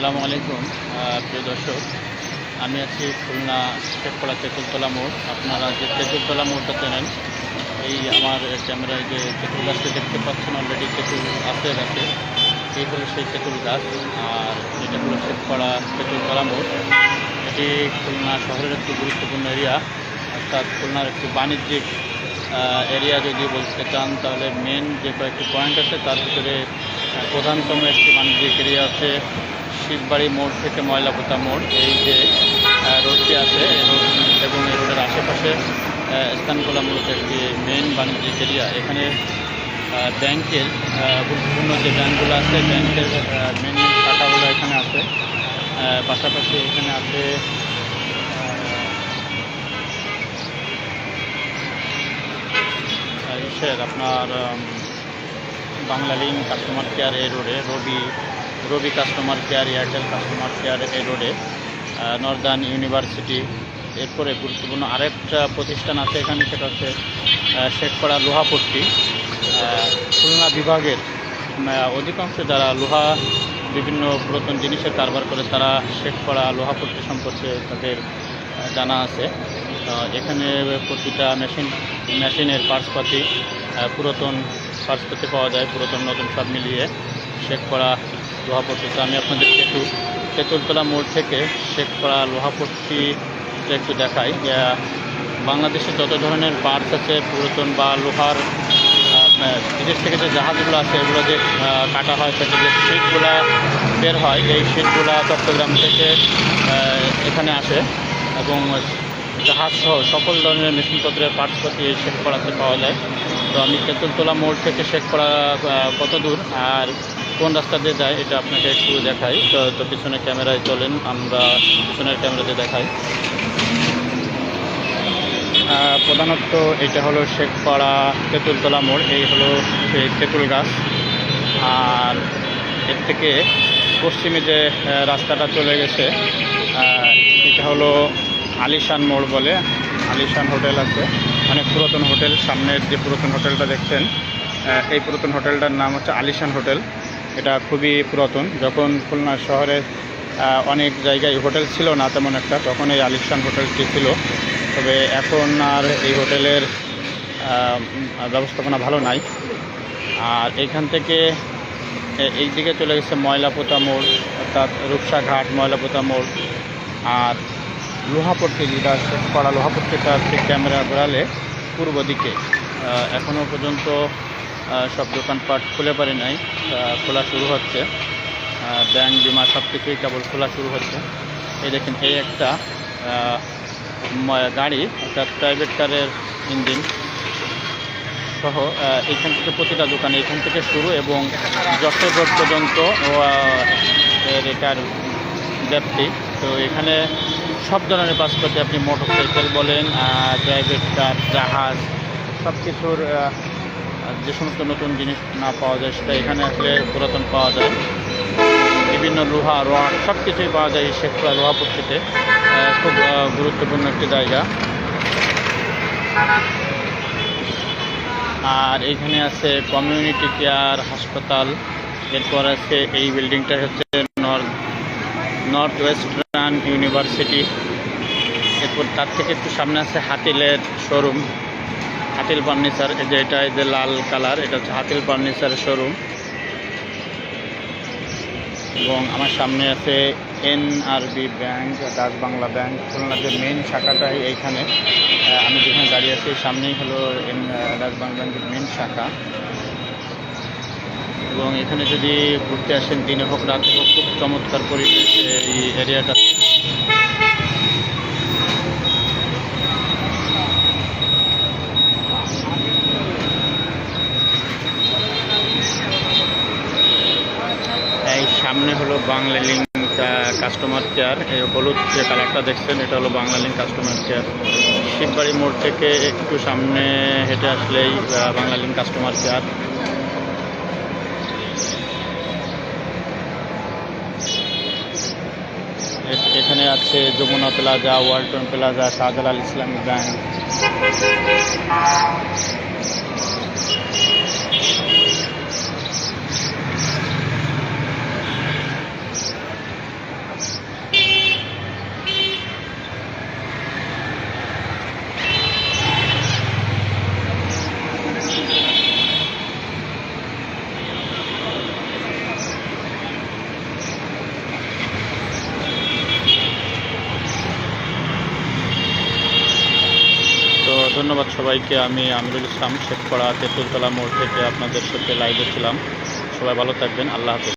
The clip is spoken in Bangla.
আসসালামু আলাইকুম প্রিয় দর্শক, আমি আছি খুলনা শেখপাড়া তেঁতুলতলা মোড়। আপনারা যে তেঁতুলতলা মোড়টা চেনেন, এই আমার ক্যামেরায় যে তেঁতুল গাছটা দেখতে পাচ্ছেন, অলরেডি তেঁতুল আছে গাছে, এই হলো সেই তেঁতুল গাছ। আর এটা হলো শেখপাড়া তেঁতুলতলা মোড়। এটি খুলনা শহরের একটি গুরুত্বপূর্ণ এরিয়া, অর্থাৎ খুলনার একটি বাণিজ্যিক এরিয়া যদি বলতে চান, তাহলে মেন যে কয়েকটি পয়েন্ট আছে তার ভিতরে প্রধানতম একটি বাণিজ্যিক এরিয়া আছে শিববাড়ি মোড় থেকে ময়লাপোতা মোড়। এই যে রোডটি আছে এবং এই রোডের আশেপাশে স্থানগুলো মূলত একটি মেন বাণিজ্যিক এরিয়া। এখানে ব্যাংকের গুরুত্বপূর্ণ যে ব্যাংকগুলো আছে, ব্যাংকের মেন শাখাগুলো এখানে আছে। পাশাপাশি এখানে আছে আপনার বাংলালিংক কাস্টমার কেয়ার এই রোডে, Robi customer care, Airtel customer care এই রোডে, নর্দার্ন ইউনিভার্সিটি। এরপরে গুরুত্বপূর্ণ আরেকটা প্রতিষ্ঠান আছে এখানে, সেটা হচ্ছে শেখপাড়া লোহাপট্টি। খুলনা বিভাগের অধিকাংশ যারা লোহা বিভিন্ন পুরাতন জিনিসের কারবার করে, তারা শেখপাড়া লোহাপট্টি সম্পর্কে তাদের জানা আছে। এখানে প্রতিটা মেশিনের পার্টসপাতি, পুরাতন পার্টসপাতি পাওয়া যায়, পুরাতন নতুন সব মিলিয়ে শেখপাড়া লোহাপট্টিতে। আমি আপনাদের তেঁতুলতলা মোড় থেকে শেখপাড়া লোহাপট্টি একটু দেখাই। বাংলাদেশে যত ধরনের পার্টস আছে পুরাতন বা লোহার, বিদেশ থেকে যে জাহাজগুলো আছে এগুলো যে কাটা হয়, সেটা যে শিটগুলো বের হয়, এই শিটগুলো চট্টগ্রাম থেকে এখানে আসে এবং জাহাজ সহ সকল ধরনের মেশিনপত্রের পার্টসপাতি এই শেখপাড়াতে পাওয়া যায়। তো আমি তেঁতুলতলা মোড় থেকে শেখপাড়া কত দূর আর কোন রাস্তা দিয়ে যায় এটা আপনাকে একটু দেখাই। তো পিছনে ক্যামেরায় চলেন, আমরা পিছনের ক্যামেরাতে দেখাই। প্রধানত এটা হলো শেখপাড়া তেঁতুলতলা মোড়, এই হলো সেই তেঁতুল গাছ। আর এর থেকে পশ্চিমে যে রাস্তাটা চলে গেছে, এটা হলো আলিশান মোড় বলে। আলিশান হোটেল আছে, অনেক পুরাতন হোটেল। সামনের যে পুরাতন হোটেলটা দেখছেন, এই পুরাতন হোটেলটার নাম হচ্ছে আলিশান হোটেল। এটা খুবই পুরাতন। যখন খুলনা শহরে অনেক জায়গায় হোটেল ছিল না তেমন একটা, তখন এই আলিশান হোটেলটি ছিল। তবে এখন আর এই হোটেলের ব্যবস্থাপনা ভালো নাই। আর এইখান থেকে এই দিকে চলে গেছে ময়লাপোতা মোড়, অর্থাৎ রূপসাঘাট ময়লাপোতা মোড়। আর লোহাপট্টি, যেটা শেখপাড়া লোহাপট্টিটা ঠিক ক্যামেরা ঘোরালে পূর্ব দিকে, এখনও পর্যন্ত সব দোকানপাট খুলে পারে নাই, খোলা শুরু হচ্ছে। ব্যাংক, বিমা সব কিছুই কেবল খোলা শুরু হচ্ছে। এই দেখেন, এই একটা গাড়ি, অর্থাৎ প্রাইভেট কারের ইঞ্জিন সহ এইখান থেকে প্রতিটা দোকান এইখান থেকে শুরু এবং যশোর রোড পর্যন্ত এটার ব্যাপ্তি। তো এখানে সব ধরনের পাসপোর্টে আপনি মোটরসাইকেল বলেন, প্রাইভেট কার, জাহাজ, সব কিছুর যে সমস্ত নতুন জিনিস না পাওয়া যায় সেটা এখানে আসলে পুরাতন পাওয়া যায়। বিভিন্ন লোহা, রড সব কিছুই পাওয়া যায় এই শেখপাড়া লোহাপট্টিতে। খুব গুরুত্বপূর্ণ একটি জায়গা। আর এইখানে আছে কমিউনিটি কেয়ার হাসপাতাল। এরপর আছে এই বিল্ডিংটা হচ্ছে নর্থ ওয়েস্টার্ন ইউনিভার্সিটি। এরপর তার থেকে একটু সামনে আছে হাতিলের শোরুম, হাতিল ফার্নিচার। এই যে এটা, এই যে লাল কালার, এটা হচ্ছে হাতিল ফার্নিচারের শোরুম। এবং আমার সামনে আছে NRB bank, Dutch Bangla bank. খুলনার যে মেন শাখাটাই এইখানে, আমি যেখানে দাঁড়িয়ে আছি সামনেই হলো ডাচ বাংলা ব্যাংকের মেন শাখা। এবং এখানে যদি ঘুরতে আসেন, দিনে হোক রাতে হোক, খুব চমৎকার পরিবেশ এই এরিয়াটা। এই সামনে হলো বাংলালিংক কাস্টমার কেয়ার। এই হলুদ যে কালারটা দেখছেন, এটা হলো বাংলালিংক কাস্টমার কেয়ার। শিববাড়ি মোড় থেকে একটু সামনে হেঁটে আসলেই বাংলালিংক কাস্টমার কেয়ার। এখানে আছে যমুনা প্লাজা, ওয়ালটন প্লাজা, শাহজালাল ইসলামী ব্যাংক। ধন্যবাদ সবাইকে। আমি আমিরুল ইসলাম, শেখপাড়া তেঁতুলতলা মোড় থেকে আপনাদের সাথে লাইভে ছিলাম। সবাই ভালো থাকবেন। আল্লাহ হাফেজ।